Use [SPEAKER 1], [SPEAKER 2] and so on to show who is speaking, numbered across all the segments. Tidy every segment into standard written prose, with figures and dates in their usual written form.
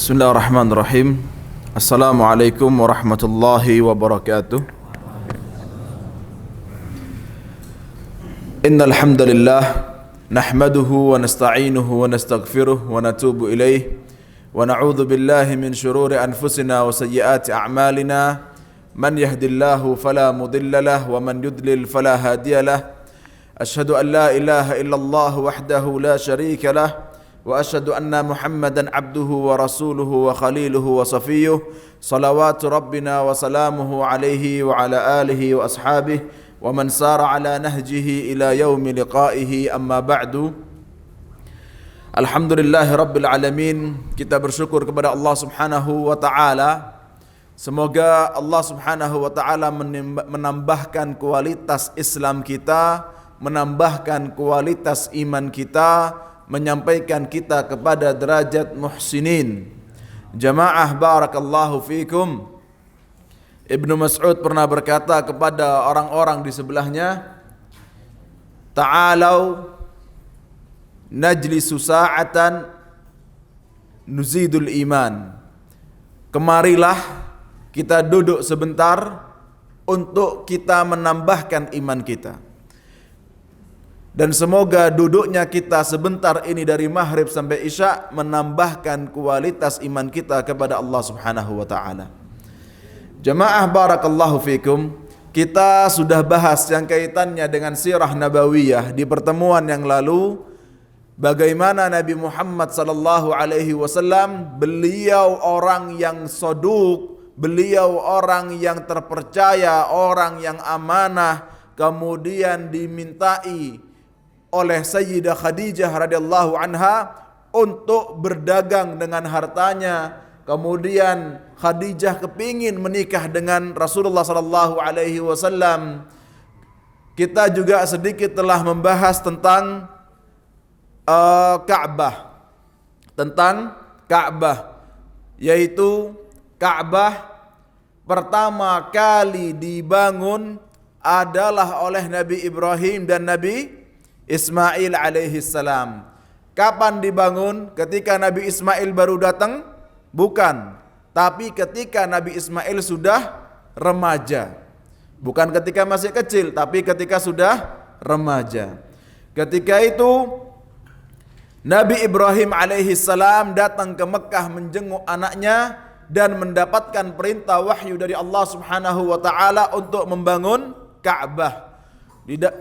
[SPEAKER 1] Bismillahirrahmanirrahim. Assalamualaikum warahmatullahi wabarakatuh. Innal hamdalillah nahmaduhu wa nasta'inuhu wa nastaghfiruh wa natubu ilayh wa na'udzu billahi min shururi anfusina wa sayyiati a'malina. Man yahdihillahu fala mudilla lahu wa man yudlil fala hadiya lahu. Asyhadu an la ilaha illallah wahdahu la syarika lahu wa asyhadu anna Muhammadan abduhu wa rasuluhu wa khaliluhu wa safiyuh. Salawatu rabbina wa salamuhu alaihi wa ala alihi wa ashabihi wa man sara ala nahjihi ila yaumi liqaihi, amma ba'du. Alhamdulillahi rabbil alamin. Kita bersyukur kepada Allah subhanahu wa ta'ala. Semoga Allah subhanahu wa ta'ala menambahkan kualitas Islam kita, menambahkan kualitas iman kita, menyampaikan kita kepada derajat muhsinin. Jamaah barakallahu fikum. Ibnu Mas'ud pernah berkata kepada orang-orang di sebelahnya, "Ta'alau najlisu sa'atan nuzidul iman." Kemarilah kita duduk sebentar untuk kita menambahkan iman kita. Dan semoga duduknya kita sebentar ini dari maghrib sampai isya menambahkan kualitas iman kita kepada Allah subhanahu wa ta'ala. Jamaah barakallahu fikum. Kita sudah bahas yang kaitannya dengan sirah nabawiyah di pertemuan yang lalu. Bagaimana Nabi Muhammad sallallahu alaihi wasallam, beliau orang yang soduk, beliau orang yang terpercaya, orang yang amanah, kemudian dimintai oleh Sayyidah Khadijah radhiyallahu anha untuk berdagang dengan hartanya. Kemudian Khadijah kepingin menikah dengan Rasulullah sallallahu alaihi wasallam. Kita juga sedikit telah membahas tentang Ka'bah. Tentang Ka'bah, yaitu Ka'bah pertama kali dibangun adalah oleh Nabi Ibrahim dan Nabi Ismail alaihi salam. Kapan dibangun? Ketika Nabi Ismail baru datang? Bukan. Tapi ketika Nabi Ismail sudah remaja. Bukan ketika masih kecil, tapi ketika sudah remaja. Ketika itu Nabi Ibrahim alaihi salam datang ke Mekah menjenguk anaknya dan mendapatkan perintah wahyu dari Allah subhanahu wa ta'ala untuk membangun Ka'bah.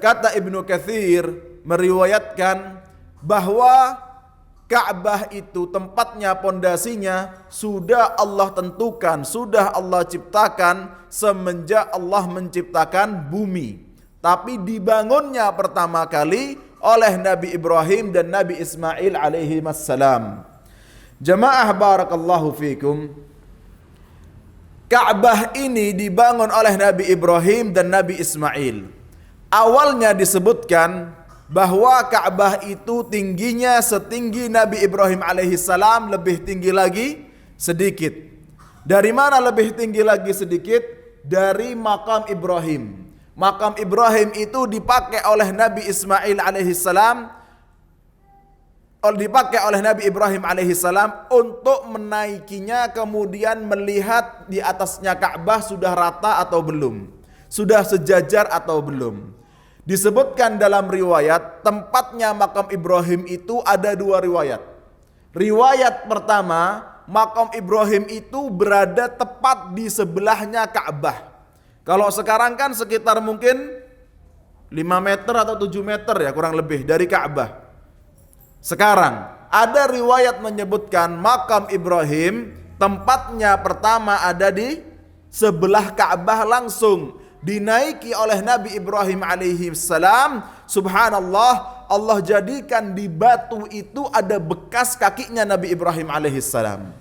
[SPEAKER 1] Kata Ibnu Katsir meriwayatkan bahwa Ka'bah itu tempatnya, pondasinya sudah Allah tentukan, sudah Allah ciptakan semenjak Allah menciptakan bumi. Tapi dibangunnya pertama kali oleh Nabi Ibrahim dan Nabi Ismail alaihi wassalam. Jamaah barakallahu fikum. Ka'bah ini dibangun oleh Nabi Ibrahim dan Nabi Ismail. Awalnya disebutkan bahwa Ka'bah itu tingginya setinggi Nabi Ibrahim alaihissalam, lebih tinggi lagi sedikit. Dari mana lebih tinggi lagi sedikit? Dari makam Ibrahim. Makam Ibrahim itu dipakai oleh Nabi Ismail alaihissalam, dipakai oleh Nabi Ibrahim alaihissalam untuk menaikinya, kemudian melihat di atasnya Ka'bah sudah rata atau belum, sudah sejajar atau belum. Disebutkan dalam riwayat tempatnya makam Ibrahim itu ada dua riwayat. Riwayat pertama, makam Ibrahim itu berada tepat di sebelahnya Ka'bah. Kalau sekarang kan sekitar mungkin 5 meter atau 7 meter ya kurang lebih dari Ka'bah. Sekarang ada riwayat menyebutkan makam Ibrahim tempatnya pertama ada di sebelah Ka'bah langsung, dinaiki oleh Nabi Ibrahim alaihi salam. Subhanallah, Allah jadikan di batu itu ada bekas kakinya Nabi Ibrahim alaihi salam.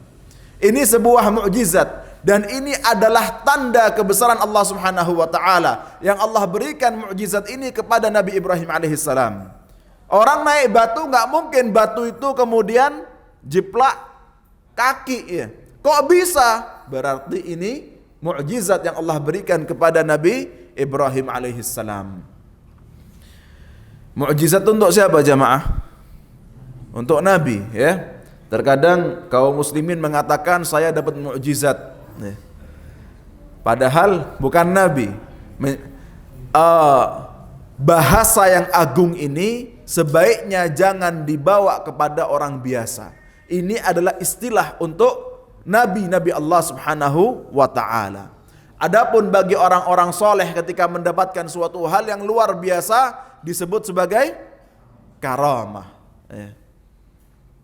[SPEAKER 1] Ini sebuah mukjizat dan ini adalah tanda kebesaran Allah subhanahu wa ta'ala yang Allah berikan mukjizat ini kepada Nabi Ibrahim alaihi salam. Orang naik batu nggak mungkin batu itu kemudian jiplak kaki ya. Kok bisa? Berarti ini mukjizat yang Allah berikan kepada Nabi Ibrahim alaihissalam. Mukjizat untuk siapa jamaah? Untuk Nabi ya. Terkadang kaum muslimin mengatakan saya dapat mukjizat, padahal bukan nabi. Bahasa yang agung ini sebaiknya jangan dibawa kepada orang biasa. Ini adalah istilah untuk nabi-nabi Allah Subhanahu wa taala. Adapun bagi orang-orang soleh ketika mendapatkan suatu hal yang luar biasa disebut sebagai karamah.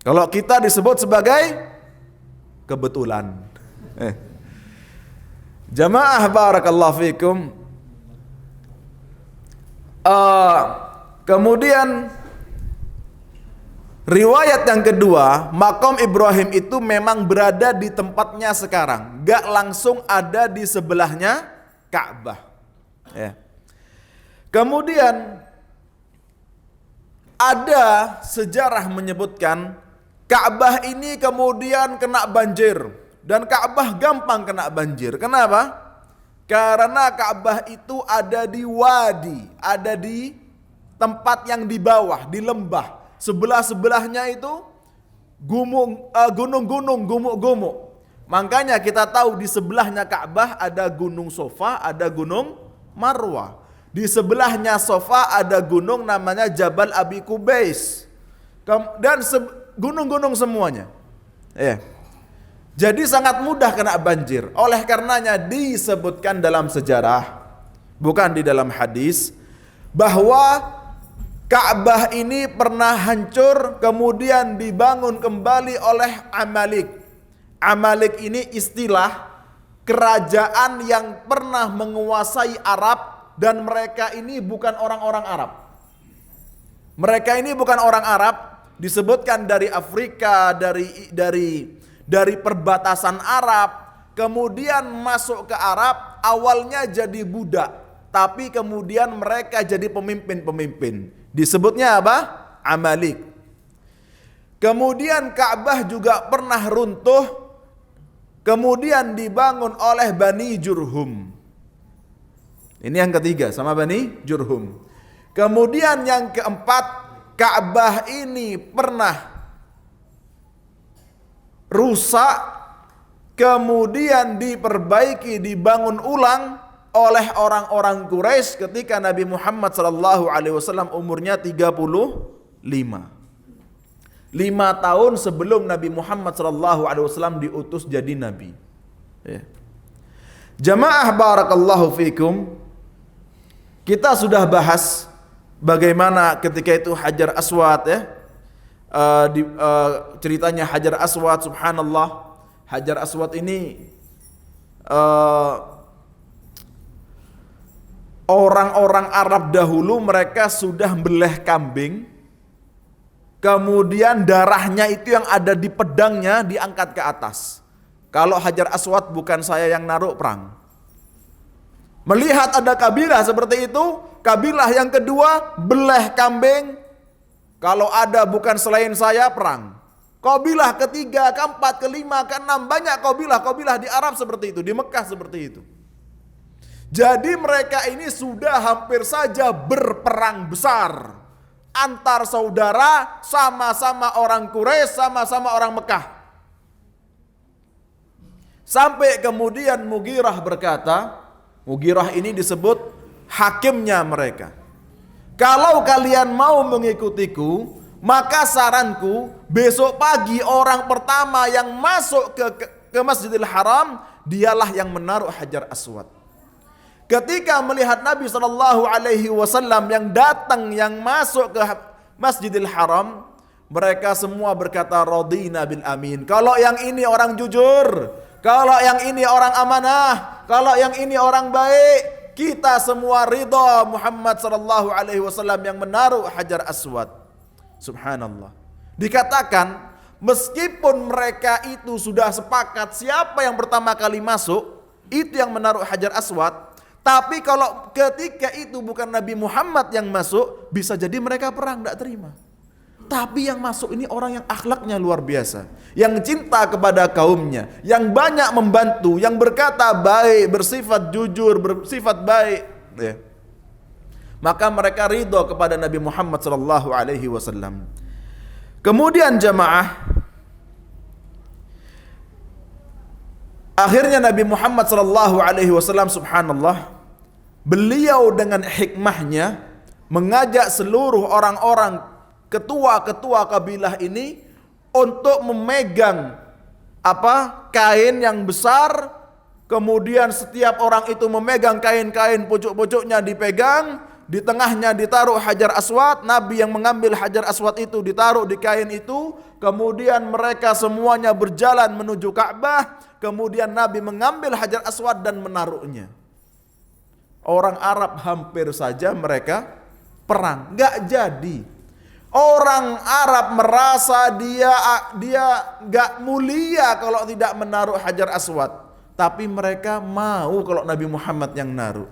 [SPEAKER 1] Kalau kita disebut sebagai kebetulan. Jamaah barakallahu fikum. Kemudian riwayat yang kedua, makom Ibrahim itu memang berada di tempatnya sekarang, gak langsung ada di sebelahnya Ka'bah. Kemudian ada sejarah menyebutkan Ka'bah ini kemudian kena banjir, dan Ka'bah gampang kena banjir. Kenapa? Karena Ka'bah itu ada di wadi, ada di tempat yang di bawah, di lembah. Sebelah-sebelahnya itu gunung-gunung, gumuk-gumuk. Makanya kita tahu di sebelahnya Ka'bah ada gunung Sofa, ada gunung Marwah. Di sebelahnya Sofa ada gunung namanya Jabal Abi Kubais. Dan gunung-gunung semuanya. Jadi sangat mudah kena banjir. Oleh karenanya disebutkan dalam sejarah, bukan di dalam hadis, bahwa Ka'bah ini pernah hancur kemudian dibangun kembali oleh Amalik. Amalik ini istilah kerajaan yang pernah menguasai Arab, dan mereka ini bukan orang-orang Arab. Mereka ini bukan orang Arab, disebutkan dari Afrika, dari perbatasan Arab, kemudian masuk ke Arab, awalnya jadi budak, tapi kemudian mereka jadi pemimpin-pemimpin. Disebutnya apa? Amalik. Kemudian Ka'bah juga pernah runtuh, kemudian dibangun oleh Bani Jurhum. Ini yang ketiga, sama Bani Jurhum. Kemudian yang keempat, Ka'bah ini pernah rusak, kemudian diperbaiki, dibangun ulang oleh orang-orang Quraisy ketika Nabi Muhammad SAW umurnya 35. 5 tahun sebelum Nabi Muhammad SAW diutus jadi Nabi. Jamaah barakallahu fikum, kita sudah bahas bagaimana ketika itu Hajar Aswad, ceritanya Hajar Aswad. Subhanallah, Hajar Aswad ini orang-orang Arab dahulu mereka sudah beleh kambing, kemudian darahnya itu yang ada di pedangnya diangkat ke atas. Kalau Hajar Aswad bukan saya yang naruh, perang. Melihat ada kabilah seperti itu, kabilah yang kedua beleh kambing, kalau ada bukan selain saya, perang. Kabilah ketiga, keempat, kelima, keenam, banyak kabilah di Arab seperti itu, di Mekah seperti itu. Jadi mereka ini sudah hampir saja berperang besar antar saudara, sama-sama orang Quraisy, sama-sama orang Mekah. Sampai kemudian Mughirah berkata, Mughirah ini disebut hakimnya mereka, kalau kalian mau mengikutiku, maka saranku besok pagi orang pertama yang masuk ke Masjidil Haram dialah yang menaruh Hajar Aswad. Ketika melihat Nabi SAW yang datang, yang masuk ke Masjidil Haram, mereka semua berkata radina bil amin. Kalau yang ini orang jujur, kalau yang ini orang amanah, kalau yang ini orang baik, kita semua ridha Muhammad SAW yang menaruh Hajar Aswad. Subhanallah. Dikatakan meskipun mereka itu sudah sepakat siapa yang pertama kali masuk, itu yang menaruh Hajar Aswad. Tapi kalau ketika itu bukan Nabi Muhammad yang masuk, bisa jadi mereka perang, tidak terima. Tapi yang masuk ini orang yang akhlaknya luar biasa, yang cinta kepada kaumnya, yang banyak membantu, yang berkata baik, bersifat jujur, bersifat baik. Maka mereka ridho kepada Nabi Muhammad SAW. Kemudian jamaah, Akhirnya Nabi Muhammad sallallahu alaihi wasallam, subhanallah, beliau dengan hikmahnya mengajak seluruh orang-orang ketua-ketua kabilah ini untuk memegang kain yang besar. Kemudian setiap orang itu memegang kain-kain, pucuk-pucuknya dipegang, di tengahnya ditaruh hajar aswad. Nabi yang mengambil hajar aswad itu ditaruh di kain itu. Kemudian mereka semuanya berjalan menuju Ka'bah. Kemudian Nabi mengambil hajar aswad dan menaruhnya. Orang Arab hampir saja mereka perang, nggak jadi. Orang Arab merasa dia nggak mulia kalau tidak menaruh hajar aswad. Tapi mereka mau kalau Nabi Muhammad yang naruh.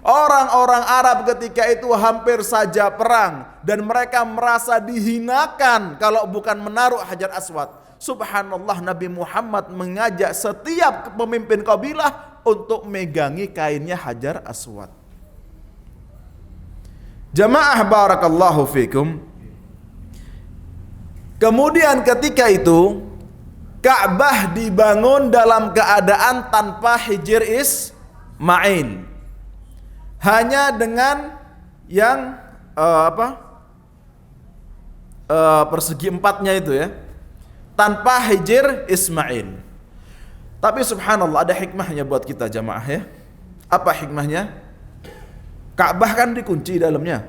[SPEAKER 1] Orang-orang Arab ketika itu hampir saja perang. Dan mereka merasa dihinakan kalau bukan menaruh hajar aswad. Subhanallah, Nabi Muhammad mengajak setiap pemimpin kabilah untuk megangi kainnya hajar aswad. Jamaah barakallahu fikum. Kemudian ketika itu Ka'bah dibangun dalam keadaan tanpa Hijr Ismail. Hanya dengan yang persegi empatnya itu ya. Tanpa Hijr Ismail. Tapi subhanallah, ada hikmahnya buat kita jamaah ya. Apa hikmahnya? Ka'bah kan dikunci dalamnya.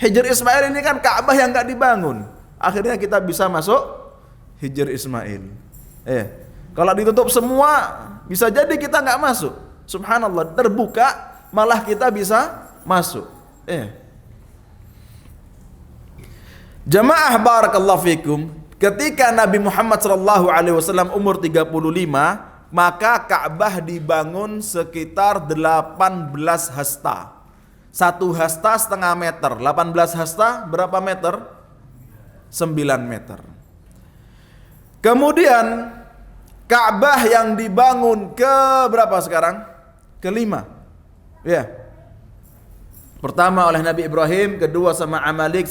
[SPEAKER 1] Hijr Ismail ini kan Ka'bah yang gak dibangun. Akhirnya kita bisa masuk Hijr Ismail. Kalau ditutup semua, bisa jadi kita nggak masuk. Subhanallah, terbuka malah kita bisa masuk. Jamaah barakallahu fikum, ketika Nabi Muhammad sallallahu alaihi wasallam umur 35, maka Ka'bah dibangun sekitar 18 hasta. 1 hasta setengah meter. 18 hasta berapa meter? 9 meter. Kemudian Ka'bah yang dibangun ke berapa sekarang? Kelima. Ya. Pertama oleh Nabi Ibrahim, kedua sama Amalik,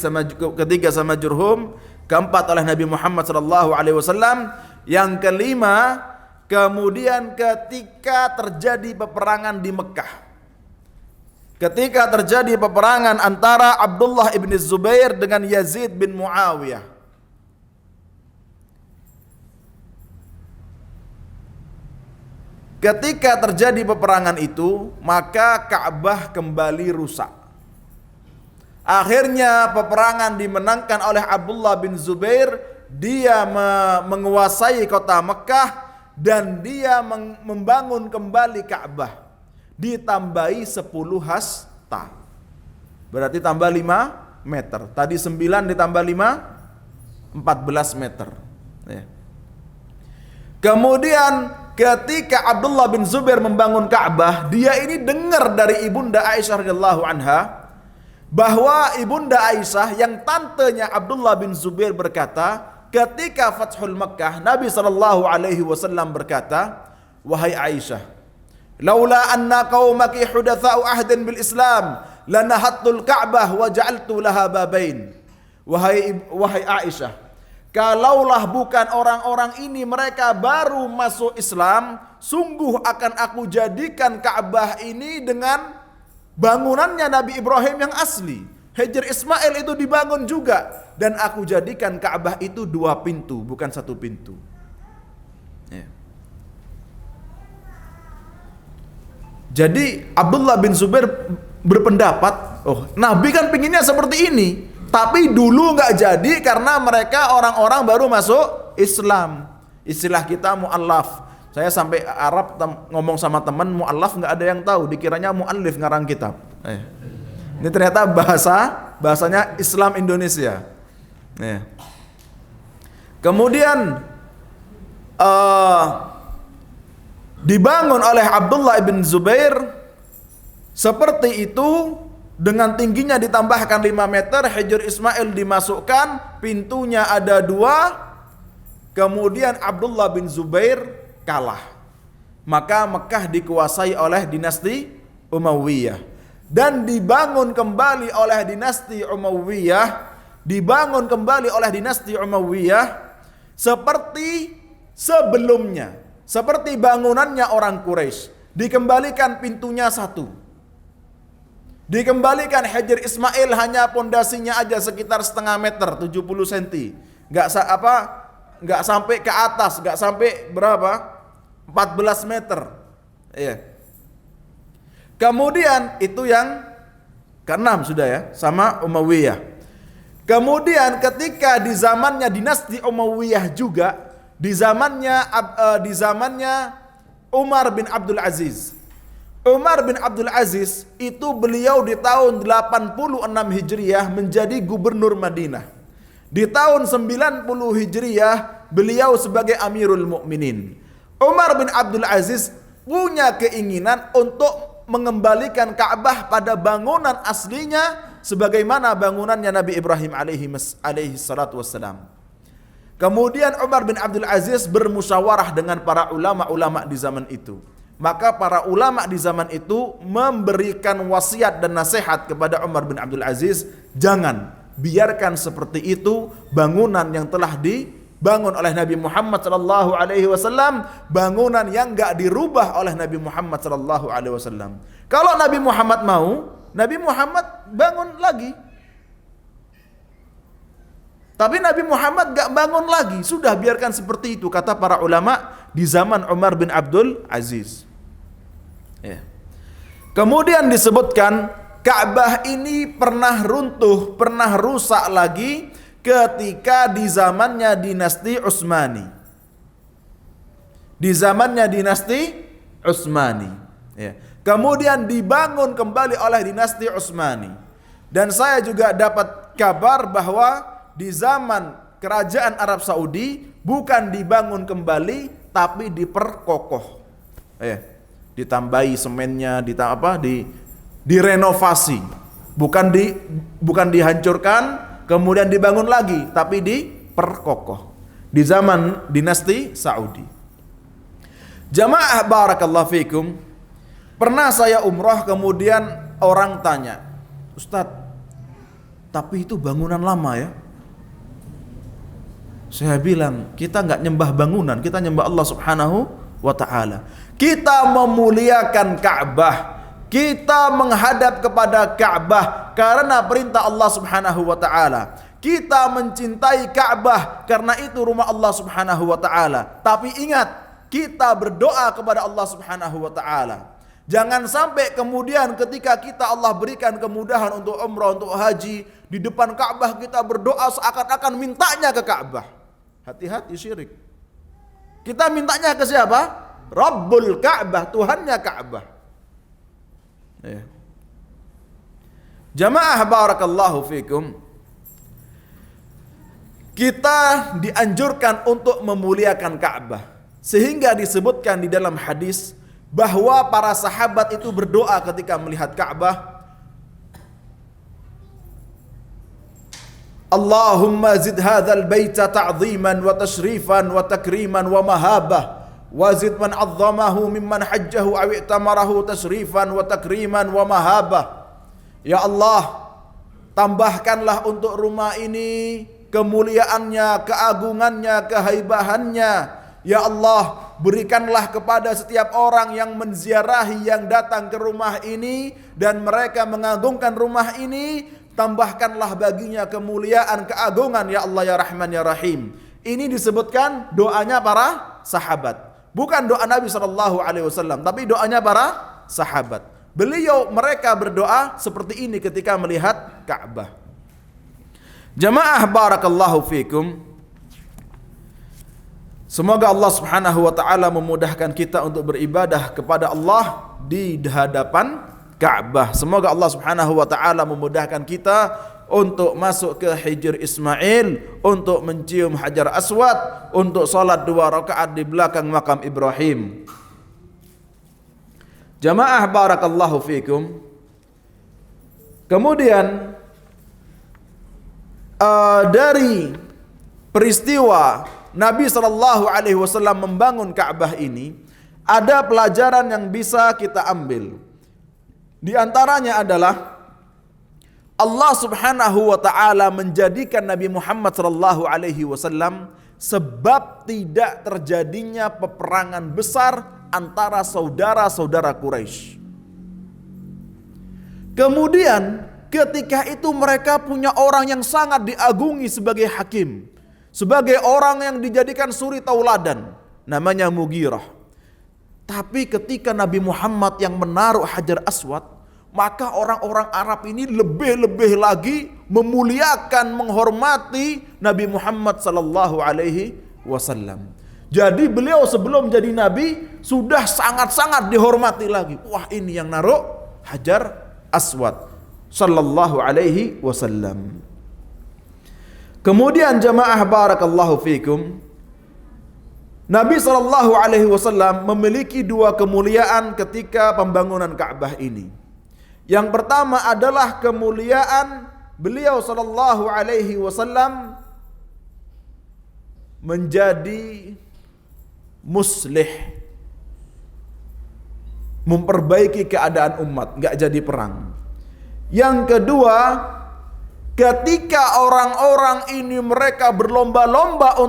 [SPEAKER 1] ketiga sama Jurhum, keempat oleh Nabi Muhammad sallallahu alaihi wasallam, yang kelima kemudian ketika terjadi peperangan di Mekah. Ketika terjadi peperangan antara Abdullah ibn Zubair dengan Yazid bin Muawiyah. Ketika terjadi peperangan itu, maka Ka'bah kembali rusak. Akhirnya peperangan dimenangkan oleh Abdullah bin Zubair. Dia menguasai kota Mekah dan dia membangun kembali Ka'bah. Ditambahi 10 hasta. Berarti tambah 5 meter. Tadi 9 ditambah 5, 14 meter. Kemudian ketika Abdullah bin Zubair membangun Ka'bah, dia ini dengar dari ibunda Aisyah radhiyallahu anha bahwa ibunda Aisyah yang tantenya Abdullah bin Zubair berkata, ketika Fathul Makkah, Nabi sallallahu alaihi wasallam berkata, "Wahai Aisyah, laula anna qaumaki hudatsa'u ahdin bil Islam, lanahattul Ka'bah wa ja'altu laha babain." Wahai Aisyah, kalaulah bukan orang-orang ini mereka baru masuk Islam, sungguh akan aku jadikan Ka'bah ini dengan bangunannya Nabi Ibrahim yang asli. Hijr Ismail itu dibangun juga, dan aku jadikan Ka'bah itu 2 pintu, bukan 1 pintu. Jadi Abdullah bin Zubair berpendapat, Nabi kan pinginnya seperti ini. Tapi dulu nggak jadi karena mereka orang-orang baru masuk Islam. Istilah kita mu'allaf. Saya sampai Arab ngomong sama teman, mu'allaf nggak ada yang tahu, dikiranya mu'allif ngarang kitab. Ini ternyata bahasanya Islam Indonesia. Kemudian dibangun oleh Abdullah bin Zubair seperti itu. Dengan tingginya ditambahkan 5 meter, Hijr Ismail dimasukkan, pintunya ada 2. Kemudian Abdullah bin Zubair kalah. Maka Mekah dikuasai oleh dinasti Umayyah. Dan dibangun kembali oleh dinasti Umayyah seperti sebelumnya. seperti bangunannya orang Quraisy, dikembalikan pintunya satu. Dikembalikan Hajar Ismail hanya pondasinya aja sekitar setengah meter, 70 cm. Nggak sampai ke atas, nggak sampai berapa? 14 meter. Iya. Kemudian itu yang keenam sudah ya, sama Umayyah. Kemudian ketika di zamannya dinasti Umayyah juga, di zamannya Umar bin Abdul Aziz. Umar bin Abdul Aziz itu beliau di tahun 86 Hijriah menjadi gubernur Madinah. Di tahun 90 Hijriah beliau sebagai Amirul Mukminin. Umar bin Abdul Aziz punya keinginan untuk mengembalikan Ka'bah pada bangunan aslinya sebagaimana bangunannya Nabi Ibrahim alaihi salatu wassalam. Kemudian Umar bin Abdul Aziz bermusyawarah dengan para ulama-ulama di zaman itu. Maka para ulama di zaman itu memberikan wasiat dan nasihat kepada Umar bin Abdul Aziz, jangan biarkan seperti itu bangunan yang telah dibangun oleh Nabi Muhammad sallallahu alaihi wasallam, bangunan yang enggak dirubah oleh Nabi Muhammad sallallahu alaihi wasallam. Kalau Nabi Muhammad mau, Nabi Muhammad bangun lagi. Tapi Nabi Muhammad gak bangun lagi. Sudah biarkan seperti itu, kata para ulama di zaman Umar bin Abdul Aziz. Ya. Kemudian disebutkan Ka'bah ini pernah runtuh, pernah rusak lagi ketika di zamannya dinasti Utsmani. Di zamannya dinasti Utsmani. Ya. Kemudian dibangun kembali oleh dinasti Utsmani. Dan saya juga dapat kabar bahwa di zaman kerajaan Arab Saudi bukan dibangun kembali tapi diperkokoh. Ditambahi semennya, direnovasi. Bukan dihancurkan kemudian dibangun lagi tapi diperkokoh. Di zaman dinasti Saudi. Jamaah barakallahu fikum. Pernah saya umrah kemudian orang tanya, "Ustadz, tapi itu bangunan lama ya?" Saya bilang, kita nggak nyembah bangunan, kita nyembah Allah Subhanahu wa ta'ala. Kita memuliakan Ka'bah, kita menghadap kepada Ka'bah karena perintah Allah Subhanahu wa ta'ala. Kita mencintai Ka'bah karena itu rumah Allah Subhanahu wa ta'ala. Tapi ingat, kita berdoa kepada Allah Subhanahu wa ta'ala. Jangan sampai kemudian ketika kita Allah berikan kemudahan untuk umrah, untuk haji, di depan Ka'bah kita berdoa seakan-akan mintanya ke Ka'bah. Hati-hati syirik. Kita mintanya ke siapa? Rabbul Ka'bah, Tuhannya Ka'bah. Ya. Jamaah barakallahu fikum. Kita dianjurkan untuk memuliakan Ka'bah. Sehingga disebutkan di dalam hadis bahwa para sahabat itu berdoa ketika melihat Ka'bah. Allahumma zid hadzal baita ta'ziman wa tashrifan wa takriman wa mahabah wa zid man 'azzamahu mimman hajjahu aw i'tamarahu tashrifan wa takriman wa mahabah. Ya Allah, tambahkanlah untuk rumah ini kemuliaannya, keagungannya, kehaibahannya. Ya Allah, berikanlah kepada setiap orang yang menziarahi, yang datang ke rumah ini dan mereka mengagungkan rumah ini, tambahkanlah baginya kemuliaan, keagungan, ya Allah ya Rahman ya Rahim. Ini disebutkan doanya para sahabat. Bukan doa Nabi SAW, tapi doanya para sahabat. Mereka berdoa seperti ini ketika melihat Ka'bah. Jamaah barakallahu fikum. Semoga Allah Subhanahu wa taala memudahkan kita untuk beribadah kepada Allah di hadapan Ka'bah. Semoga Allah Subhanahu wa taala memudahkan kita untuk masuk ke Hijr Ismail, untuk mencium Hajar Aswad, untuk salat 2 rakaat di belakang makam Ibrahim. Jamaah barakallahu fikum. Kemudian dari peristiwa Nabi SAW membangun Ka'bah ini, ada pelajaran yang bisa kita ambil. Di antaranya adalah Allah Subhanahu wa taala menjadikan Nabi Muhammad sallallahu alaihi wasallam sebab tidak terjadinya peperangan besar antara saudara-saudara Quraisy. Kemudian ketika itu mereka punya orang yang sangat diagungi sebagai hakim, sebagai orang yang dijadikan suri tauladan, namanya Mughirah. Tapi ketika Nabi Muhammad yang menaruh Hajar Aswad, maka orang-orang Arab ini lebih-lebih lagi memuliakan, menghormati Nabi Muhammad sallallahu alaihi wasallam. Jadi beliau sebelum jadi nabi sudah sangat-sangat dihormati lagi. Wah, ini yang naruh Hajar Aswad sallallahu alaihi wasallam. Kemudian jamaah barakallahu fikum, Nabi sallallahu alaihi wasallam memiliki dua kemuliaan ketika pembangunan Ka'bah ini. Yang pertama adalah kemuliaan beliau sallallahu alaihi wasallam menjadi muslih, memperbaiki keadaan umat, enggak jadi perang. Yang kedua, ketika orang-orang ini mereka berlomba-lomba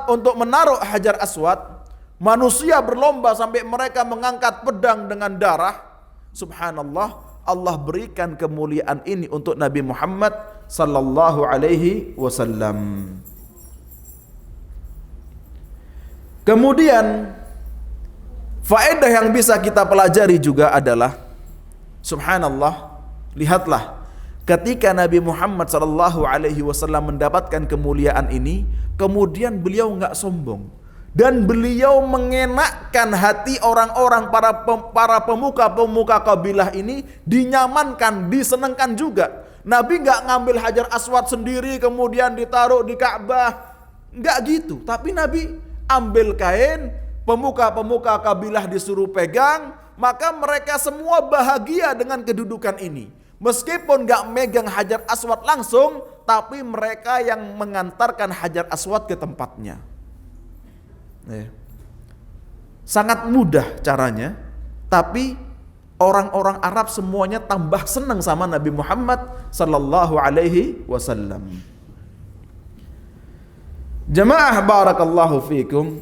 [SPEAKER 1] untuk menaruh Hajar Aswad, manusia berlomba sampai mereka mengangkat pedang dengan darah. Subhanallah, Allah berikan kemuliaan ini untuk Nabi Muhammad sallallahu alaihi wasallam. Kemudian faedah yang bisa kita pelajari juga adalah, subhanallah, lihatlah ketika Nabi Muhammad sallallahu alaihi wasallam mendapatkan kemuliaan ini, kemudian beliau enggak sombong dan beliau mengenakkan hati orang-orang, para pemuka kabilah ini, dinyamankan, disenangkan juga. Nabi enggak ngambil Hajar Aswad sendiri kemudian ditaruh di Ka'bah, enggak gitu. Tapi Nabi ambil kain, pemuka kabilah disuruh pegang, maka mereka semua bahagia dengan kedudukan ini. Meskipun gak megang Hajar Aswad langsung, tapi mereka yang mengantarkan Hajar Aswad ke tempatnya. Sangat mudah caranya, tapi orang-orang Arab semuanya tambah senang sama Nabi Muhammad sallallahu alaihi wasallam. Jamaah barakallahu fikum,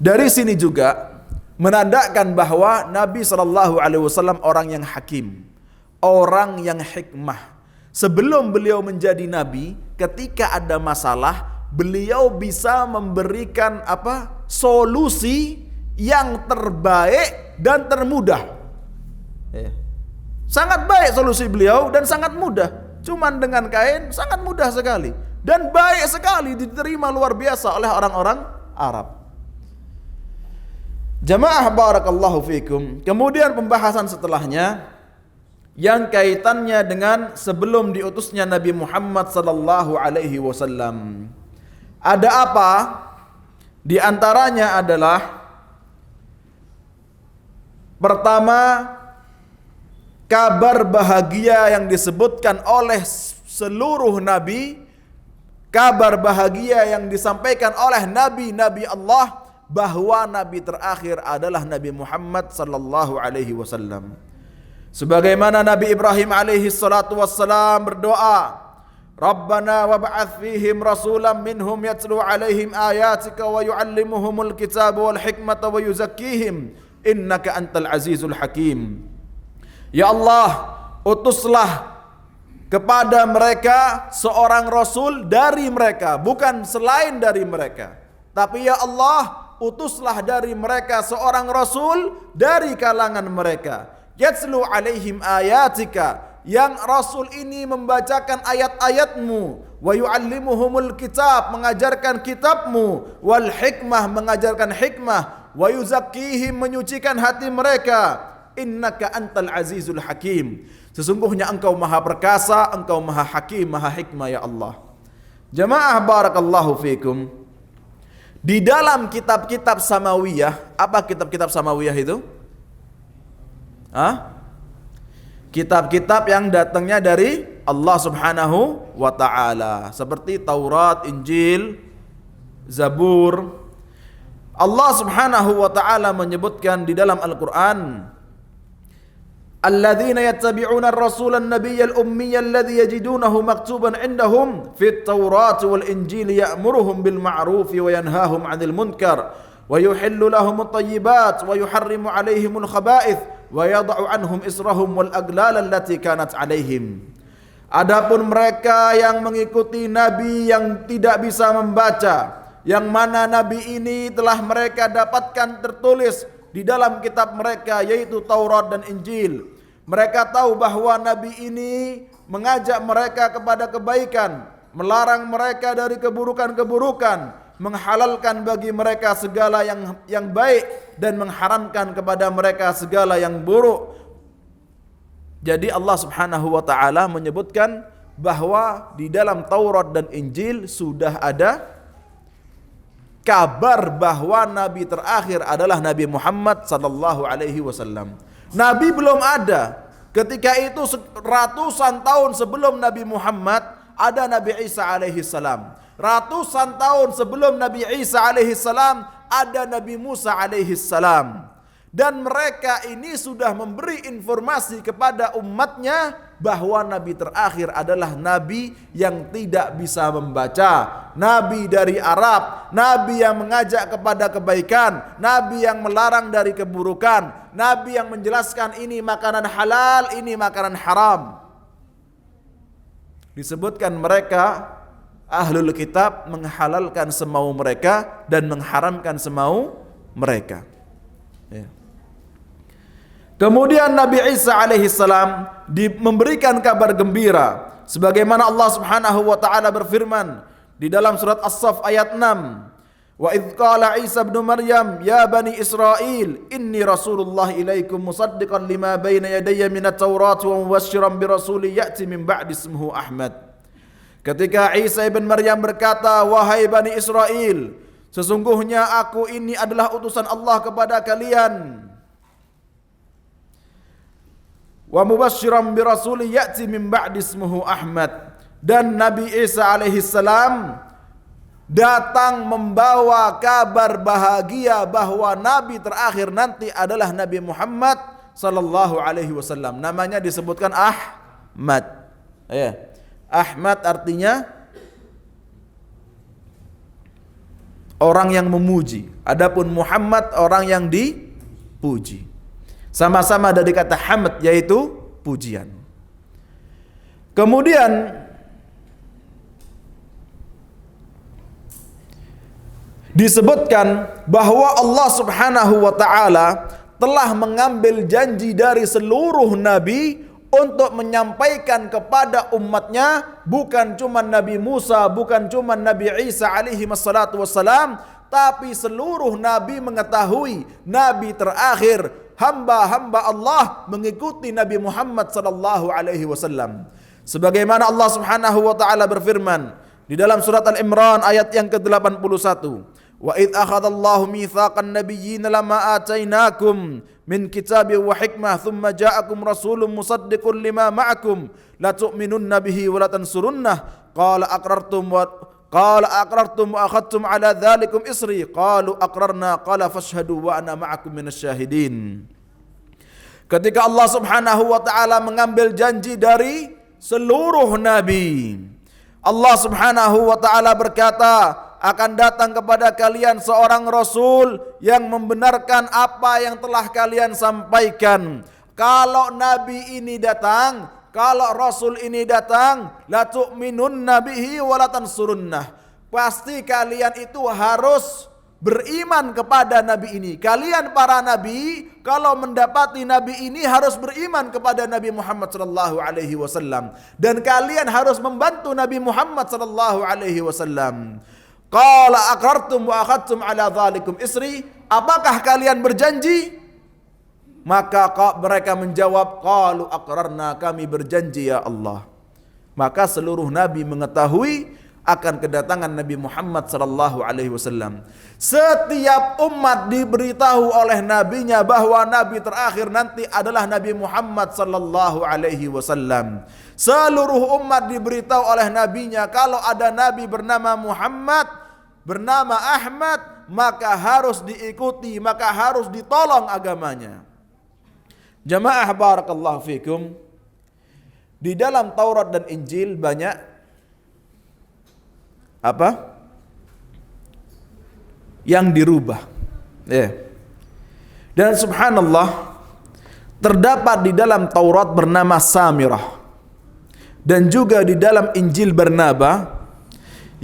[SPEAKER 1] dari sini juga menandakan bahwa Nabi sallallahu alaihi wasallam orang yang hakim, orang yang hikmah. Sebelum beliau menjadi nabi, ketika ada masalah, beliau bisa memberikan solusi yang terbaik dan termudah. Sangat baik solusi beliau dan sangat mudah. Cuman dengan kain sangat mudah sekali dan baik sekali, diterima luar biasa oleh orang-orang Arab. Jamaah barakallahu fikum. Kemudian pembahasan setelahnya yang kaitannya dengan sebelum diutusnya Nabi Muhammad sallallahu alaihi wasallam. Ada apa? Di antaranya adalah pertama, kabar bahagia yang disebutkan oleh seluruh nabi, kabar bahagia yang disampaikan oleh nabi-nabi Allah, bahwa nabi terakhir adalah Nabi Muhammad sallallahu alaihi wasallam. Sebagaimana Nabi Ibrahim alaihi salatu wassalam berdoa, Rabbana wab'ath fihim rasulan minhum yatlu alaihim ayatika wa yu'allimuhumul kitaba wal hikmata wa yuzakkihim innaka antal azizul hakim. Ya Allah, utuslah kepada mereka seorang rasul dari mereka, bukan selain dari mereka. Tapi ya Allah, utuslah dari mereka seorang rasul dari kalangan mereka. Yatslu alaihim ayatika, yang rasul ini membacakan ayat-ayatmu, wa yu'allimuhumul kitab, mengajarkan kitabmu, wal hikmah, mengajarkan hikmah, wa yuzakkihim, menyucikan hati mereka, innaka antal azizul hakim, sesungguhnya engkau maha perkasa, engkau maha hakim, maha hikmah ya Allah. Jamaah barakallahu fikum, di dalam kitab-kitab samawiyah, apa kitab-kitab samawiyah itu? Kitab-kitab yang datangnya dari Allah Subhanahu wa ta'ala, seperti Taurat, Injil, Zabur. Allah Subhanahu wa ta'ala menyebutkan di dalam Al-Quran, alladzina yattabi'una ar-rasula an-nabiyya al-ummiyya alladhi yajidunahu maktuban 'indahum fit Tawrat wal Injil ya'muruhum bil ma'ruf wa yanhahum 'anil munkar wa yuhillu lahum at-tayyibat wa yuharrimu 'alaihim al-khaba'ith wa yad'u 'anhum israhum wal aglal allati kanat 'alaihim. Adapun mereka yang mengikuti nabi yang tidak bisa membaca, yang mana nabi ini telah mereka dapatkan tertulis di dalam kitab mereka yaitu Taurat dan Injil. Mereka tahu bahwa nabi ini mengajak mereka kepada kebaikan, melarang mereka dari keburukan-keburukan, menghalalkan bagi mereka segala yang baik dan mengharamkan kepada mereka segala yang buruk. Jadi Allah Subhanahu wa taala menyebutkan bahwa di dalam Taurat dan Injil sudah ada kabar bahwa nabi terakhir adalah Nabi Muhammad sallallahu alaihi wasallam. Nabi belum ada. Ketika itu ratusan tahun sebelum Nabi Muhammad ada Nabi Isa alaihi salam. Ratusan tahun sebelum Nabi Isa alaihi salam ada Nabi Musa alaihi salam. Dan mereka ini sudah memberi informasi kepada umatnya bahwa nabi terakhir adalah nabi yang tidak bisa membaca, nabi dari Arab, nabi yang mengajak kepada kebaikan, nabi yang melarang dari keburukan, nabi yang menjelaskan ini makanan halal, ini makanan haram. Disebutkan mereka ahlul kitab menghalalkan semau mereka dan mengharamkan semau mereka. Ya. Kemudian Nabi Isa alaihi salam memberikan kabar gembira sebagaimana Allah Subhanahu wa taala berfirman di dalam surat As-Saff ayat 6. Wa idz qala Isa ibn Maryam ya bani Israil inni rasulullah ilaikum musaddiqan lima baina yadayya minat Taurat wa mubasysyiran bi rasulin ya'ti min ba'di ismuhu Ahmad. Ketika Isa ibn Maryam berkata, wahai bani Israil, sesungguhnya aku ini adalah utusan Allah kepada kalian. Wa mubasysyiran bi rasulin ya'ti min ba'di ismuhu Ahmad. Dan Nabi Isa alaihi salam datang membawa kabar bahagia bahwa nabi terakhir nanti adalah Nabi Muhammad sallallahu alaihi wasallam. Namanya disebutkan Ahmad. Ya. Ahmad artinya orang yang memuji. Adapun Muhammad orang yang dipuji. Sama-sama dari kata hamd yaitu pujian. Kemudian disebutkan bahwa Allah Subhanahu wa taala telah mengambil janji dari seluruh nabi untuk menyampaikan kepada umatnya, bukan cuma Nabi Musa, bukan cuma Nabi Isa alaihi wassalatu wassalam, tapi seluruh nabi mengetahui nabi terakhir, hamba-hamba Allah mengikuti Nabi Muhammad sallallahu alaihi wasallam. Sebagaimana Allah Subhanahu wa taala berfirman di dalam surat Al-Imran ayat yang ke-81, wa id akhadallahu mitsaqan nabiyyin lama atainakum min kitabi wa hikmah thumma ja'akum rasulun musaddiqun lima ma'akum la tu'minunna bihi wa la tansurunnah qala aqrartum wa akhadtum ala dhalikum isri qalu aqrarna qala fashhadu wa ana ma'akum minasyahidin. Ketika Allah Subhanahu wa taala mengambil janji dari seluruh nabi, Allah Subhanahu wa taala berkata, akan datang kepada kalian seorang rasul yang membenarkan apa yang telah kalian sampaikan. Kalau nabi ini datang, kalau rasul ini datang, la tu'minunna bihi wa la tansurunnah. Pasti kalian itu harus beriman kepada nabi ini. Kalian para nabi kalau mendapati nabi ini harus beriman kepada Nabi Muhammad sallallahu alaihi wasallam, dan kalian harus membantu Nabi Muhammad sallallahu alaihi wasallam. Qala aqrartum wa akhadtum ala dhalikum isri, apakah kalian berjanji? Maka mereka menjawab, qalu aqrarna, kami berjanji ya Allah. Maka seluruh nabi mengetahui akan kedatangan Nabi Muhammad sallallahu alaihi wasallam. Setiap umat diberitahu oleh nabinya bahwa nabi terakhir nanti adalah Nabi Muhammad sallallahu alaihi wasallam. Seluruh umat diberitahu oleh nabinya kalau ada nabi bernama Muhammad, bernama Ahmad, maka harus diikuti, maka harus ditolong agamanya. Jamaah barakallahu fikum, di dalam Taurat dan Injil banyak apa? Yang dirubah. Ya. Dan subhanallah, terdapat di dalam Taurat bernama Samirah, dan juga di dalam Injil Barnaba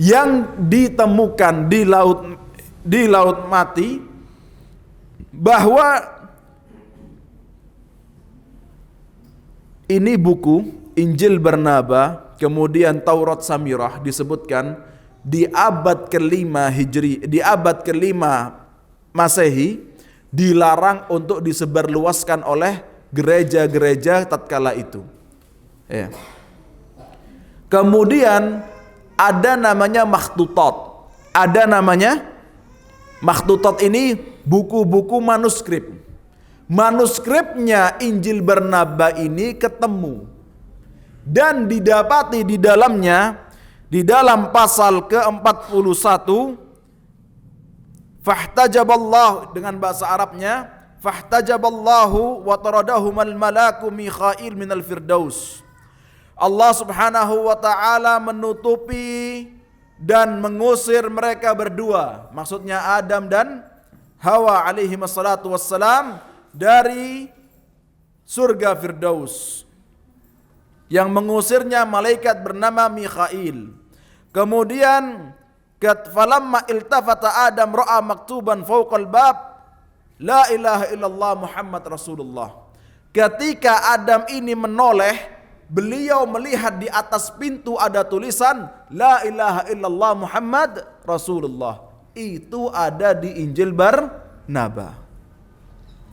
[SPEAKER 1] yang ditemukan di laut mati, bahwa ini buku Injil Barnaba kemudian Taurat Samirah disebutkan di abad ke-5 Hijri, di abad ke-5 Masehi, dilarang untuk disebarluaskan oleh gereja-gereja tatkala itu. Ya. Kemudian ada namanya makhtutat. Ada namanya makhtutat, ini buku-buku manuskrip. Manuskripnya Injil Barnaba ini ketemu dan didapati di dalamnya, di dalam pasal ke-41, fahtajaballahu, dengan bahasa Arabnya, fahtajaballahu wa taradahumal malaku Mikhail minal firdaus. Allah subhanahu wa ta'ala menutupi dan mengusir mereka berdua, maksudnya Adam dan Hawa alaihi wassalatu wassalam, dari surga Firdaus. Yang mengusirnya malaikat bernama Mikhail. Kemudian falamma iltafata Adam ra'a maktuban fawqal bab la ilaha illallah Muhammad Rasulullah. Ketika Adam ini menoleh, beliau melihat di atas pintu ada tulisan la ilaha illallah Muhammad Rasulullah. Itu ada di Injil Barnaba,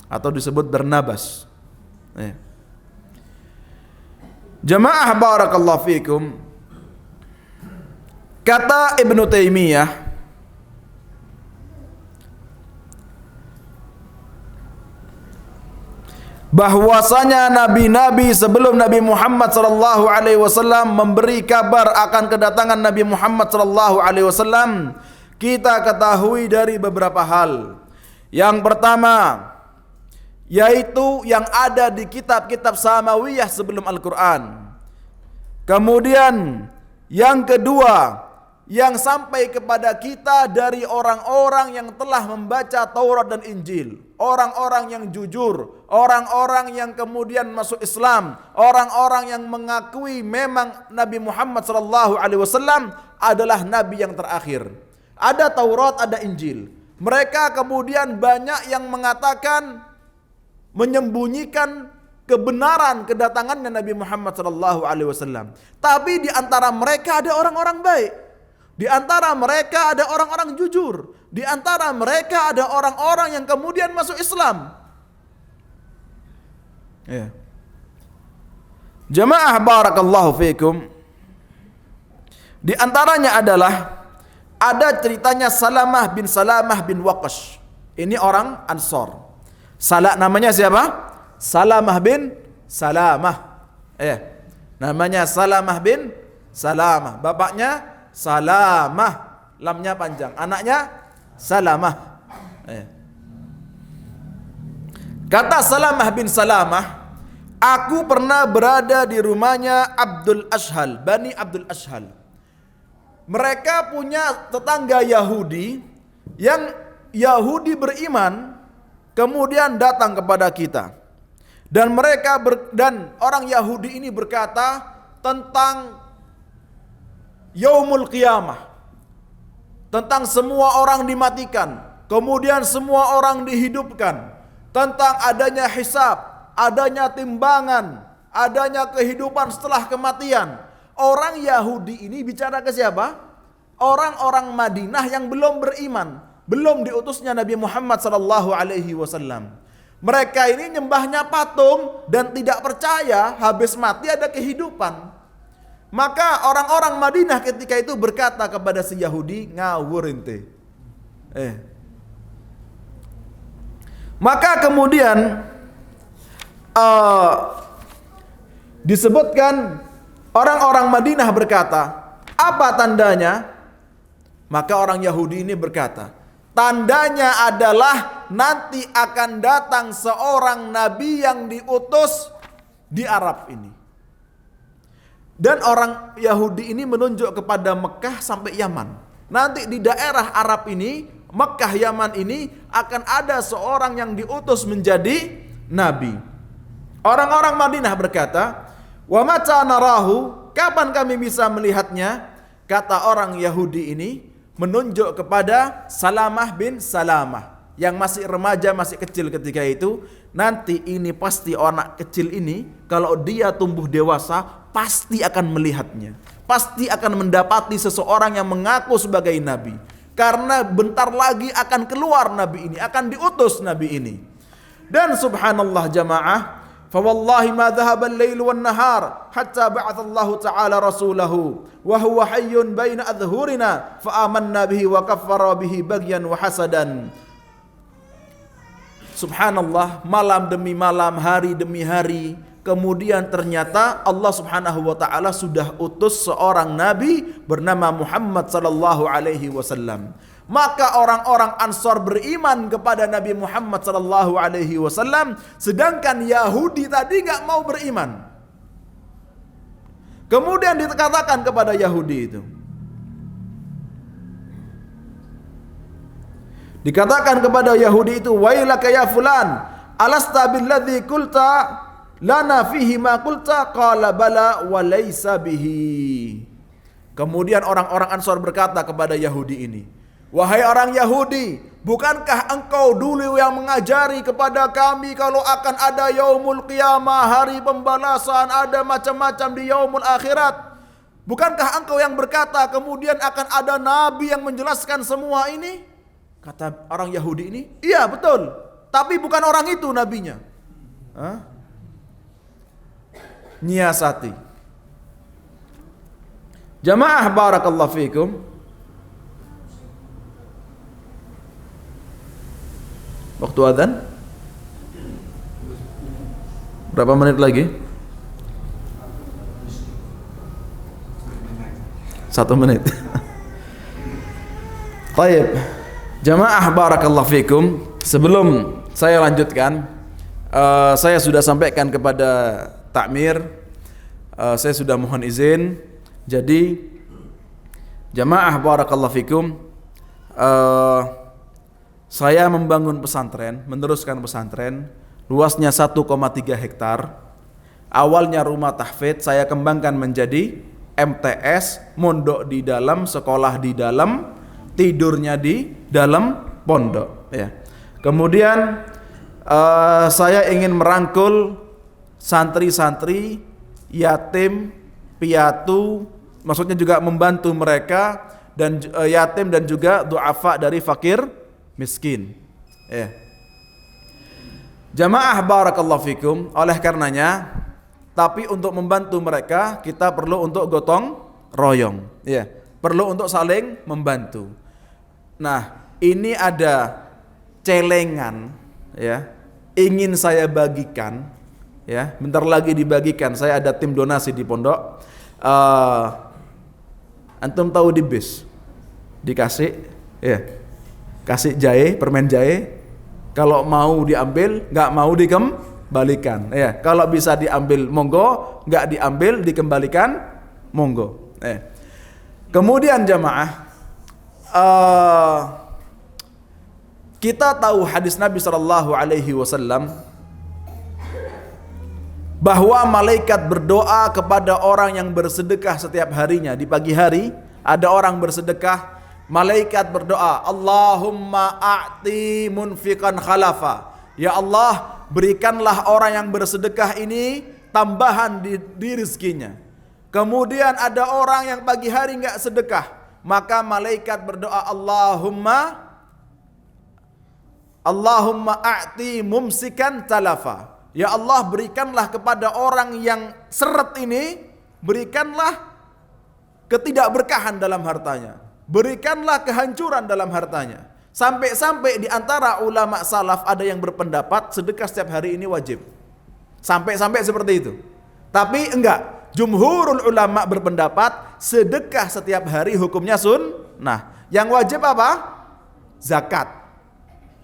[SPEAKER 1] atau disebut Barnabas. Jamaah barakallahu fikum, kata Ibnu Taimiyah, bahwasanya nabi-nabi sebelum Nabi Muhammad sallallahu alaihi wasallam memberi kabar akan kedatangan Nabi Muhammad sallallahu alaihi wasallam, kita ketahui dari beberapa hal. Yang pertama, yaitu yang ada di kitab-kitab samawiyah sebelum Al-Quran. Kemudian yang kedua, yang sampai kepada kita dari orang-orang yang telah membaca Taurat dan Injil, orang-orang yang jujur, orang-orang yang kemudian masuk Islam, orang-orang yang mengakui memang Nabi Muhammad SAW adalah Nabi yang terakhir. Ada Taurat, ada Injil. Mereka kemudian banyak yang mengatakan, menyembunyikan kebenaran kedatangannya Nabi Muhammad SAW. Tapi di antara mereka ada orang-orang baik. Di antara mereka ada orang-orang jujur. Di antara mereka ada orang-orang yang kemudian masuk Islam. Ya. Jamaah barakallahu fikum. Di antaranya adalah ada ceritanya Salamah bin Waqash. Ini orang Ansor. Namanya siapa? Salamah bin Salamah. Namanya Salamah bin Salamah. Bapaknya Salamah, lamnya panjang. Anaknya Salamah. Kata Salamah bin Salamah, aku pernah berada di rumahnya Abdul Ashhal, Bani Abdul Ashhal. Mereka punya tetangga Yahudi yang Yahudi beriman, kemudian datang kepada kita. Dan dan orang Yahudi ini berkata tentang Yaumul Qiyamah, tentang semua orang dimatikan, kemudian semua orang dihidupkan, tentang adanya hisab, adanya timbangan, adanya kehidupan setelah kematian. Orang Yahudi ini bicara ke siapa? Orang-orang Madinah yang belum beriman, belum diutusnya Nabi Muhammad SAW. Mereka ini nyembahnya patung dan tidak percaya habis mati ada kehidupan. Maka orang-orang Madinah ketika itu berkata kepada si Yahudi, ngawur ente. Maka kemudian disebutkan orang-orang Madinah berkata, apa tandanya? Maka orang Yahudi ini berkata, Tandanya adalah nanti akan datang seorang nabi yang diutus di Arab ini. Dan orang Yahudi ini menunjuk kepada Mekah sampai Yaman. Nanti di daerah Arab ini, Mekah, Yaman ini akan ada seorang yang diutus menjadi nabi. Orang-orang Madinah berkata, "Wa mata narahu?" Kapan kami bisa melihatnya? Kata orang Yahudi ini menunjuk kepada Salamah bin Salamah yang masih remaja, masih kecil ketika itu. Nanti ini pasti anak kecil ini kalau dia tumbuh dewasa pasti akan melihatnya, pasti akan mendapati seseorang yang mengaku sebagai nabi, karena bentar lagi akan keluar nabi ini, akan diutus nabi ini. Dan subhanallah jamaah, فوالله ما ذهب الليل والنهار حتى بعث الله تعالى رسوله وهو حي بين أظهرنا فآمنا به وكفر به بغيا وحسدا. Subhanallah, malam demi malam, hari demi hari, kemudian ternyata Allah Subhanahu wa taala sudah utus seorang nabi bernama Muhammad sallallahu alaihi wasallam. Maka orang-orang Ansor beriman kepada Nabi Muhammad sallallahu alaihi wasallam, sedangkan Yahudi tadi nggak mau beriman. Kemudian dikatakan kepada Yahudi itu, dikatakan kepada Yahudi itu, "Wailaka ya fulan, alasta billadzi qulta lana fihi ma qulta?" Qala bala wa laysa bihi. Kemudian orang-orang Ansor berkata kepada Yahudi ini, "Wahai orang Yahudi, bukankah engkau dulu yang mengajari kepada kami kalau akan ada yaumul qiyamah, hari pembalasan, ada macam-macam di yaumul akhirat? Bukankah engkau yang berkata kemudian akan ada nabi yang menjelaskan semua ini?" Kata orang Yahudi ini, "Iya betul, tapi bukan orang itu nabinya." Nyiasati. Jamaah barakallahu fikum. Waktu adzan berapa menit lagi? 1 menit. Baik. Jamaah barakallahu fikum. Sebelum saya lanjutkan, saya sudah sampaikan kepada takmir, saya sudah mohon izin. Jadi jamaah barakallahu fikum, saya membangun pesantren, meneruskan pesantren, luasnya 1,3 hektar. Awalnya rumah tahfidz, saya kembangkan menjadi MTS, mondok di dalam, sekolah di dalam, tidurnya di dalam pondok. Ya. Kemudian saya ingin merangkul santri-santri, yatim, piatu, maksudnya juga membantu mereka, dan yatim dan juga du'afa dari fakir miskin. Ya. Jamaah barakallahu fikum, oleh karenanya, tapi untuk membantu mereka kita perlu untuk gotong royong, ya, perlu untuk saling membantu. Nah, ini ada celengan, ya, ingin saya bagikan, ya, bentar lagi dibagikan. Saya ada tim donasi di pondok. Antum tahu di bis dikasih, ya, kasih jahe, permen jahe. Kalau mau diambil, nggak mau dikembalikan. Ya, kalau bisa diambil monggo, nggak diambil dikembalikan monggo. Kemudian jamaah, kita tahu hadis Nabi SAW bahwa malaikat berdoa kepada orang yang bersedekah setiap harinya. Di pagi hari ada orang bersedekah, malaikat berdoa, Allahumma a'ti munfiqan khalafa. Ya Allah, berikanlah orang yang bersedekah ini tambahan di rezekinya. Kemudian ada orang yang pagi hari enggak sedekah, maka malaikat berdoa, Allahumma a'ti mumsikan talafa. Ya Allah, berikanlah kepada orang yang seret ini, berikanlah ketidakberkahan dalam hartanya, berikanlah kehancuran dalam hartanya. Sampai-sampai di antara ulama salaf ada yang berpendapat sedekah setiap hari ini wajib. Sampai-sampai seperti itu. Tapi enggak, jumhurul ulama berpendapat sedekah setiap hari hukumnya sunnah. Yang wajib apa? zakat.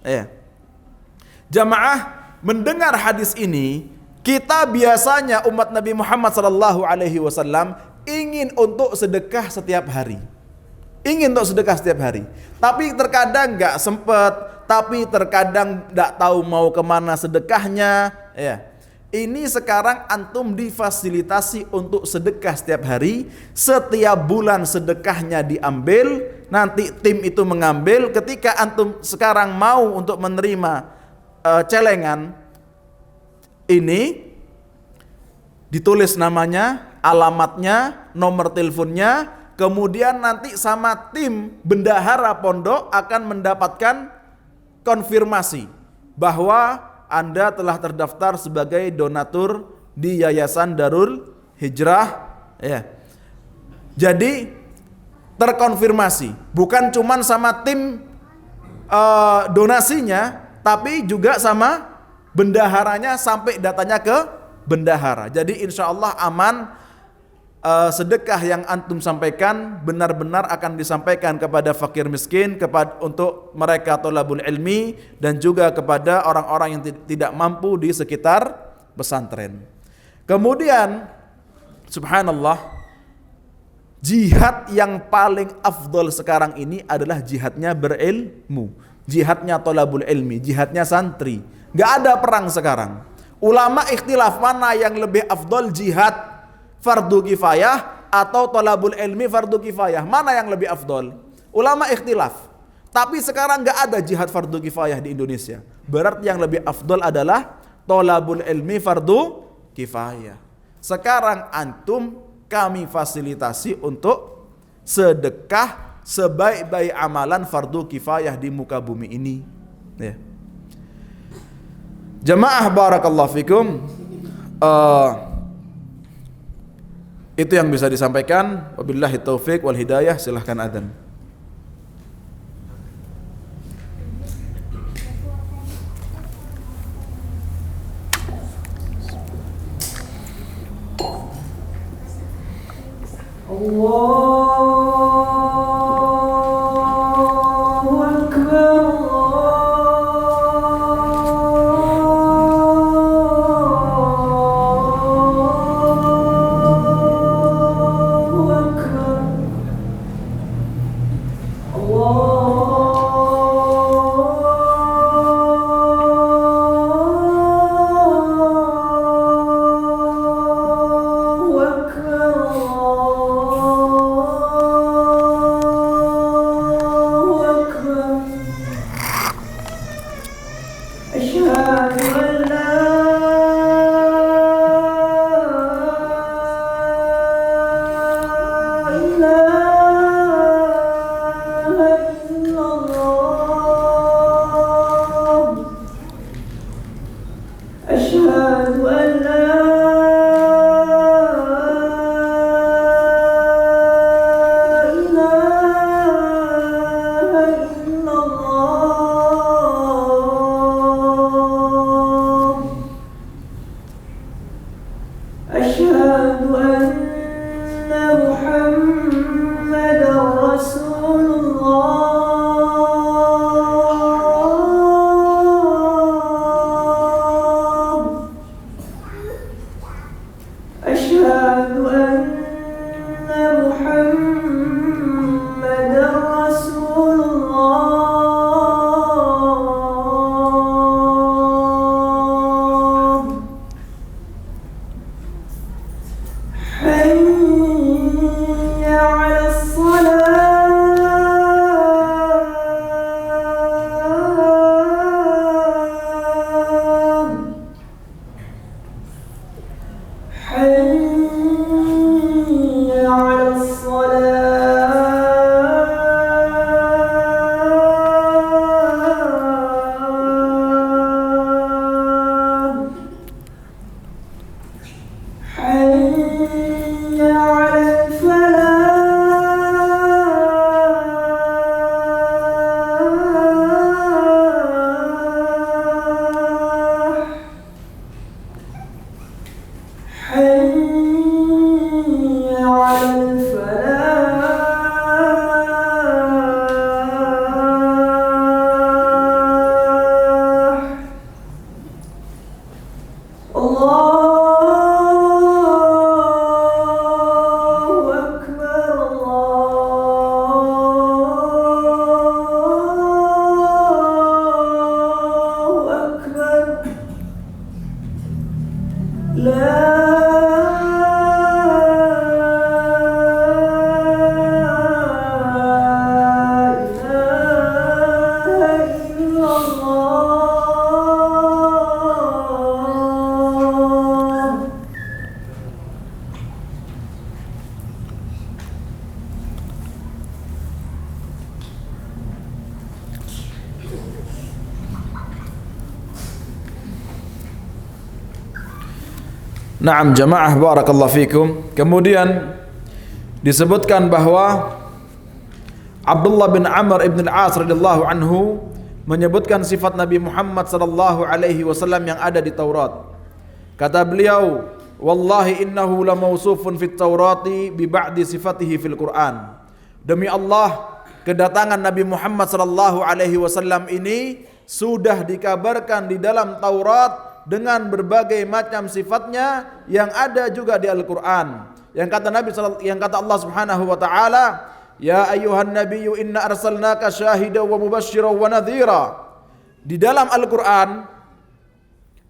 [SPEAKER 1] Ya. Jamaah mendengar hadis ini, kita biasanya umat Nabi Muhammad SAW ingin untuk sedekah setiap hari. Ingin untuk sedekah setiap hari. Tapi terkadang nggak sempet, tapi terkadang nggak tahu mau kemana sedekahnya. Ya. Ini sekarang antum difasilitasi untuk sedekah setiap hari. Setiap bulan sedekahnya diambil, nanti tim itu mengambil. Ketika antum sekarang mau untuk menerima celengan ini, ditulis namanya, alamatnya, nomor teleponnya, kemudian nanti sama tim bendahara pondok akan mendapatkan konfirmasi bahwa Anda telah terdaftar sebagai donatur di Yayasan Darul Hijrah. Ya. Jadi terkonfirmasi, bukan cuman sama tim donasinya, tapi juga sama bendaharanya sampai datanya ke bendahara. Jadi insya Allah aman. Sedekah yang antum sampaikan benar-benar akan disampaikan kepada fakir miskin, untuk mereka thalabul ilmi, dan juga kepada orang-orang yang tidak mampu di sekitar pesantren. Kemudian subhanallah, jihad yang paling afdol sekarang ini adalah jihadnya berilmu, jihadnya thalabul ilmi, jihadnya santri. Gak ada perang sekarang. Ulama ikhtilaf mana yang lebih afdol, jihad fardu kifayah atau thalabul ilmi fardu kifayah, mana yang lebih afdol? Ulama ikhtilaf. Tapi sekarang nggak ada jihad fardu kifayah di Indonesia. Berarti yang lebih afdol adalah thalabul ilmi fardu kifayah. Sekarang antum kami fasilitasi untuk sedekah sebaik-baik amalan fardu kifayah di muka bumi ini. Ya. Jamaah barakallahu fikum. Itu yang bisa disampaikan. Wabillahi taufik wal hidayah. Silahkan adzan.
[SPEAKER 2] Allahu Akbar.
[SPEAKER 1] Naam jamaah barakallahu fikum. Kemudian disebutkan bahwa Abdullah bin Amr ibn al-As radhiyallahu anhu menyebutkan sifat Nabi Muhammad sallallahu alaihi wasallam yang ada di Taurat. Kata beliau, "Wallahi innahu lamawsufun fit Taurati bi ba'di sifatihi fil Qur'an." Demi Allah, kedatangan Nabi Muhammad sallallahu alaihi wasallam ini sudah dikabarkan di dalam Taurat dengan berbagai macam sifatnya yang ada juga di Al-Qur'an. Yang kata Allah Subhanahu wa taala, "Ya ayyuhan nabiyyu inna arsalnaka syahidan wa mubasysyiran wa nadhira." Di dalam Al-Qur'an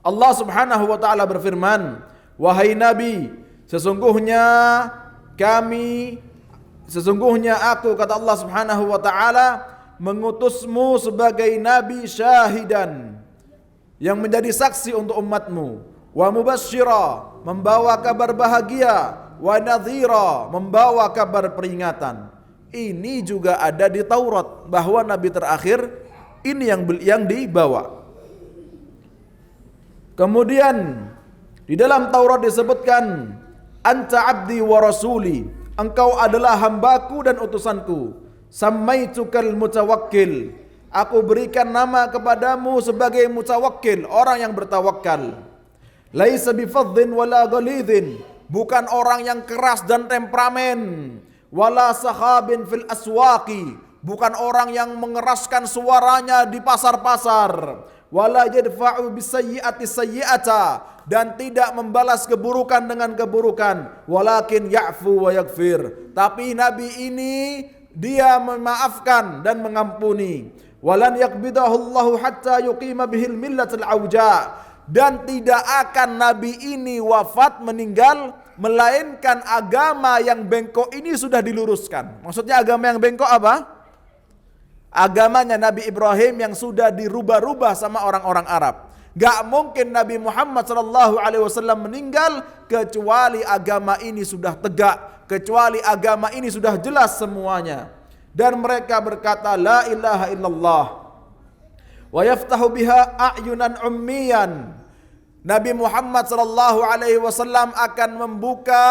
[SPEAKER 1] Allah Subhanahu wa taala berfirman, "Wahai nabi, sesungguhnya aku kata Allah Subhanahu wa taala mengutusmu sebagai nabi syahidan yang menjadi saksi untuk umatmu, wa mubassyira membawa kabar bahagia, wa nadhira membawa kabar peringatan." Ini juga ada di Taurat bahwa nabi terakhir ini yang dibawa. Kemudian di dalam Taurat disebutkan, "Anta abdi wa rasuli." Engkau adalah hambaku dan utusanku. "Samaitukal mutawakkil." Aku berikan nama kepadamu sebagai mutawakkil, orang yang bertawakal. "Laisa bifadhin wala ghalidhin." Bukan orang yang keras dan temperamen. "Wala sahabin fil aswaqi." Bukan orang yang mengeraskan suaranya di pasar-pasar. "Wala yadfa'u bisayyi'ati sayyi'ata." Dan tidak membalas keburukan dengan keburukan. "Walakin ya'fu wa yaghfir." Tapi Nabi ini dia memaafkan dan mengampuni. "Walan yakbidahu Allahu hatta yuqima bihil millatal auja." Dan tidak akan Nabi ini wafat meninggal melainkan agama yang bengkok ini sudah diluruskan. Maksudnya agama yang bengkok apa? Agamanya Nabi Ibrahim yang sudah dirubah-rubah sama orang-orang Arab. Gak mungkin Nabi Muhammad SAW meninggal kecuali agama ini sudah tegak, kecuali agama ini sudah jelas semuanya. Dan mereka berkata, "La ilaha illallah." Wa yaftahu biha a'yunan ummiyan. Nabi Muhammad SAW akan membuka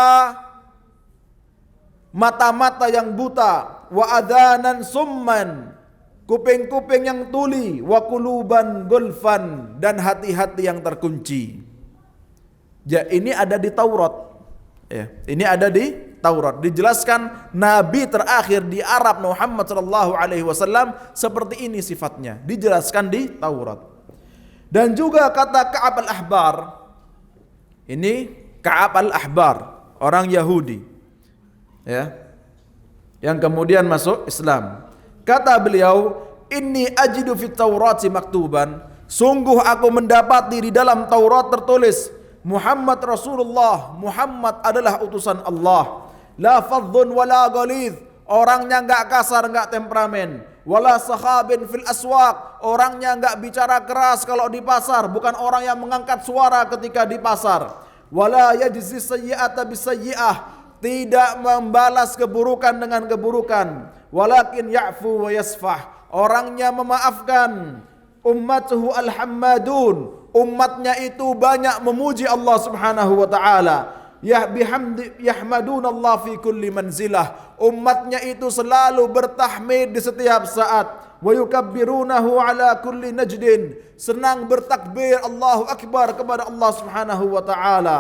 [SPEAKER 1] mata-mata yang buta, wa adhanan summan, kuping-kuping yang tuli, wa quluban gulfan, dan hati-hati yang terkunci. Ya, ini ada di Taurat. Ya, ini ada di Taurat. Dijelaskan Nabi terakhir di Arab Muhammad SAW seperti ini sifatnya. Dijelaskan di Taurat. Dan juga kata Ka'ab al-Ahbar. Ini Ka'ab al-Ahbar, orang Yahudi. Ya. Yang kemudian masuk Islam. Kata beliau, "Inni ajidu fit Taurati maktuban." Sungguh aku mendapati di dalam Taurat tertulis Muhammad Rasulullah, Muhammad adalah utusan Allah. La fadhun wala ghalidh, orangnya enggak kasar, enggak temperamen. Wala sahabin fil aswaq, orangnya enggak bicara keras kalau di pasar, bukan orang yang mengangkat suara ketika di pasar. Wala yajzi sayyi'ata bisayyi'ah, tidak membalas keburukan dengan keburukan. Walakin ya'fu wa yasfah, orangnya memaafkan. Ummatuhu al-hammadun, umatnya itu banyak memuji Allah Subhanahu wa taala. Ya bihamdi yahmadun Allah fi kulli manzilah, umatnya itu selalu bertahmid di setiap saat. Wa yukabbirunahu ala kulli najdin, senang bertakbir Allahu akbar kepada Allah Subhanahu wa taala.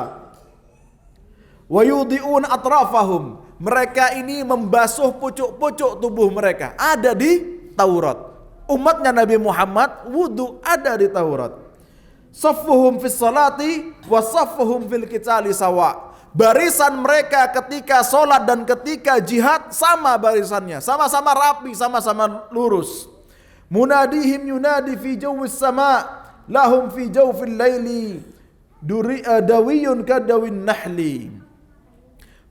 [SPEAKER 1] Wa yudhi'un atrafahum, mereka ini membasuh pucuk-pucuk tubuh mereka. Ada di Taurat. Umatnya Nabi Muhammad wudu ada di Taurat. Saffuhum fis salati wa saffuhum fil qitali sawa. Barisan mereka ketika solat dan ketika jihad sama barisannya, sama-sama rapi, sama-sama lurus. Munadihim yunadi fi jawwis sama, lahum fi jawfil laili dawiyun kadawin nahli.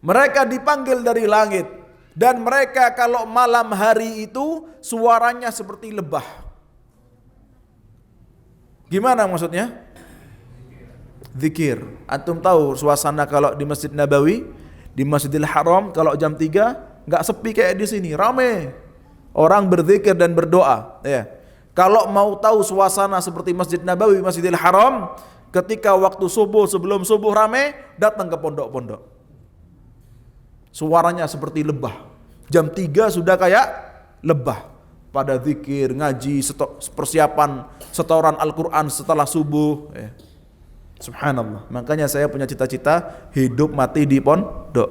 [SPEAKER 1] Mereka dipanggil dari langit, dan mereka kalau malam hari itu suaranya seperti lebah. Gimana maksudnya? Zikir. Antum tahu suasana kalau di Masjid Nabawi, di Masjidil Haram kalau jam 3 enggak sepi kayak di sini, rame. Orang berzikir dan berdoa, ya. Kalau mau tahu suasana seperti Masjid Nabawi, Masjidil Haram, ketika waktu subuh, sebelum subuh rame, datang ke pondok-pondok. Suaranya seperti lebah. Jam 3 sudah kayak lebah. Pada zikir, ngaji, persiapan setoran Al-Quran setelah subuh. Subhanallah. Makanya saya punya cita-cita hidup mati di pondok.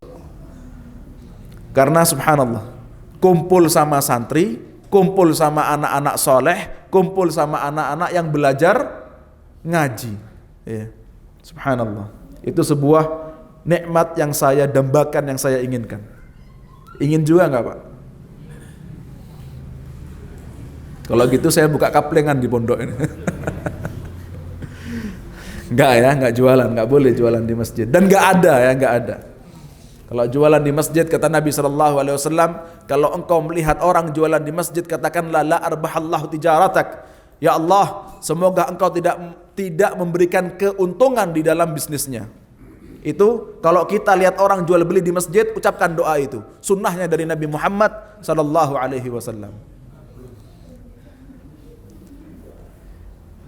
[SPEAKER 1] Karena subhanallah, kumpul sama santri, kumpul sama anak-anak soleh, kumpul sama anak-anak yang belajar ngaji. Subhanallah. Itu sebuah nikmat yang saya dambakan, yang saya inginkan. Ingin juga enggak, Pak? Kalau gitu saya buka kaplengan di pondok ini. Enggak ya, enggak jualan, enggak boleh jualan di masjid. Dan enggak ada ya, enggak ada. Kalau jualan di masjid, kata Nabi SAW, kalau engkau melihat orang jualan di masjid, katakanlah la arbahallahu tijaratak. Ya Allah, semoga engkau tidak memberikan keuntungan di dalam bisnisnya. Itu kalau kita lihat orang jual beli di masjid, ucapkan doa itu. Sunnahnya dari Nabi Muhammad SAW.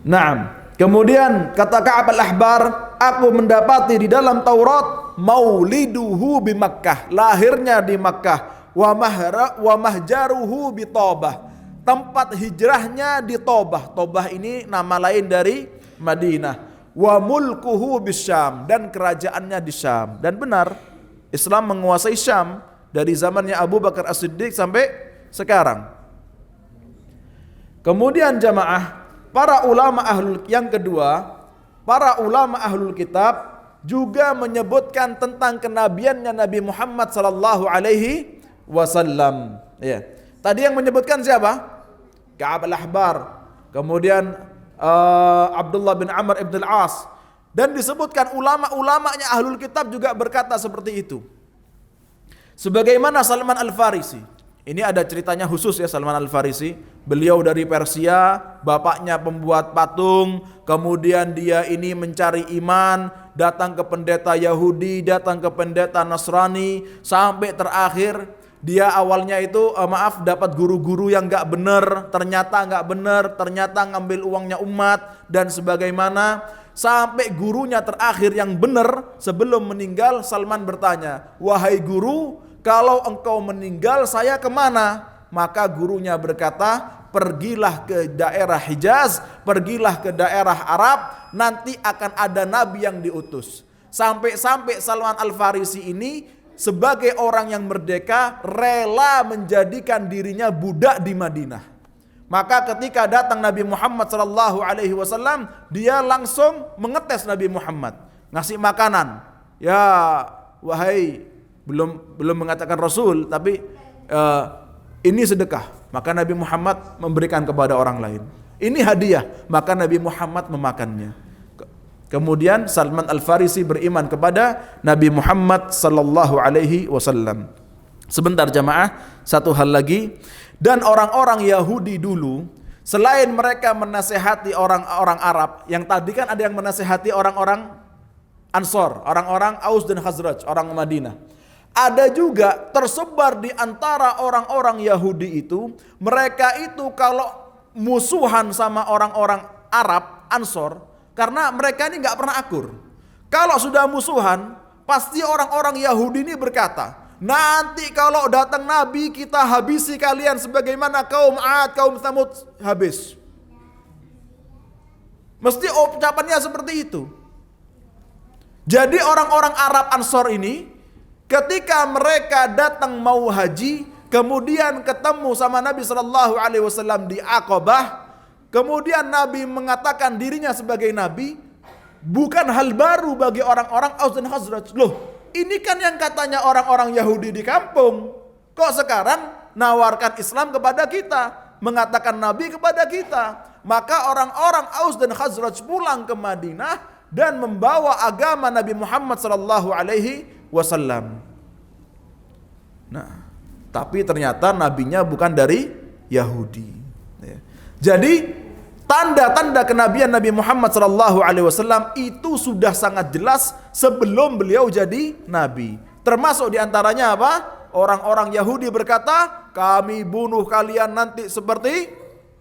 [SPEAKER 1] Naam. Kemudian kata Ka'ab al-Ahbar, aku mendapati di dalam Taurat mauliduhu bi Makkah, lahirnya di Makkah, wa mahjaruhu bi Tobah, tempat hijrahnya di Tobah. Tobah ini nama lain dari Madinah. Wa mulkuhu bis Syam, dan kerajaannya di Syam. Dan benar, Islam menguasai Syam dari zamannya Abu Bakar As-Siddiq sampai sekarang. Kemudian jamaah, para ulama yang kedua, para ulama ahlul kitab juga menyebutkan tentang kenabiannya Nabi Muhammad sallallahu alaihi wasallam. Ya. Tadi yang menyebutkan siapa? Ka'ab al-Ahbar. Kemudian Abdullah bin Amr ibn al-As. Dan disebutkan ulama-ulamanya ahlul kitab juga berkata seperti itu. Sebagaimana Salman Al-Farisi. Ini ada ceritanya khusus ya, Salman Al-Farisi. Beliau dari Persia, bapaknya pembuat patung, kemudian dia ini mencari iman, datang ke pendeta Yahudi, datang ke pendeta Nasrani, sampai terakhir dia awalnya itu dapat guru-guru yang gak benar, ternyata ngambil uangnya umat dan sebagaimana, sampai gurunya terakhir yang benar. Sebelum meninggal, Salman bertanya, wahai guru, kalau engkau meninggal saya kemana? Maka gurunya berkata, pergilah ke daerah Hijaz, pergilah ke daerah Arab, nanti akan ada nabi yang diutus. Sampai-sampai Salman Al-Farisi ini sebagai orang yang merdeka rela menjadikan dirinya budak di Madinah. Maka ketika datang Nabi Muhammad SAW, dia langsung mengetes Nabi Muhammad, ngasih makanan. Ya, wahai, belum mengatakan Rasul, tapi ini sedekah. Maka Nabi Muhammad memberikan kepada orang lain. Ini hadiah, maka Nabi Muhammad memakannya. Kemudian Salman Al-Farisi beriman kepada Nabi Muhammad sallallahu alaihi wasallam. Sebentar jamaah, satu hal lagi. Dan orang-orang Yahudi dulu, selain mereka menasehati orang-orang Arab, yang tadi kan ada yang menasehati orang-orang Ansor, orang-orang Aus dan Khazraj, orang Madinah. Ada juga tersebar di antara orang-orang Yahudi itu, mereka itu kalau musuhan sama orang-orang Arab, Ansor, karena mereka ini nggak pernah akur. Kalau sudah musuhan, pasti orang-orang Yahudi ini berkata, nanti kalau datang Nabi kita habisi kalian sebagaimana kaum Ad, kaum Tsamud habis. Mesti ucapannya seperti itu. Jadi orang-orang Arab Ansor ini, ketika mereka datang mau haji, kemudian ketemu sama Nabi SAW di Aqabah, kemudian Nabi mengatakan dirinya sebagai Nabi, bukan hal baru bagi orang-orang Aus dan Khazraj. Loh, ini kan yang katanya orang-orang Yahudi di kampung, kok sekarang nawarkan Islam kepada kita, mengatakan Nabi kepada kita. Maka orang-orang Aus dan Khazraj pulang ke Madinah dan membawa agama Nabi Muhammad SAW. Nah, tapi ternyata nabinya bukan dari Yahudi. Jadi tanda-tanda kenabian Nabi Muhammad SAW itu sudah sangat jelas sebelum beliau jadi nabi. Termasuk diantaranya apa? Orang-orang Yahudi berkata, kami bunuh kalian nanti seperti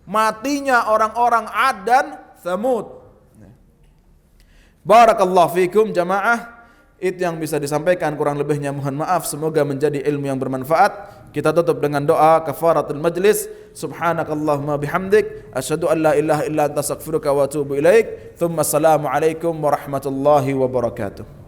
[SPEAKER 1] matinya orang-orang Ad dan Tsamud. Barakallahu fikum jamaah. Itu yang bisa disampaikan, kurang lebihnya mohon maaf. Semoga menjadi ilmu yang bermanfaat. Kita tutup dengan doa kafaratul majlis. Subhanakallahumma bihamdik, asyhadu an la ilaha illa anta astaghfiruka wa atubu ilaik. Tsumma assalamu alaikum warahmatullahi wabarakatuh.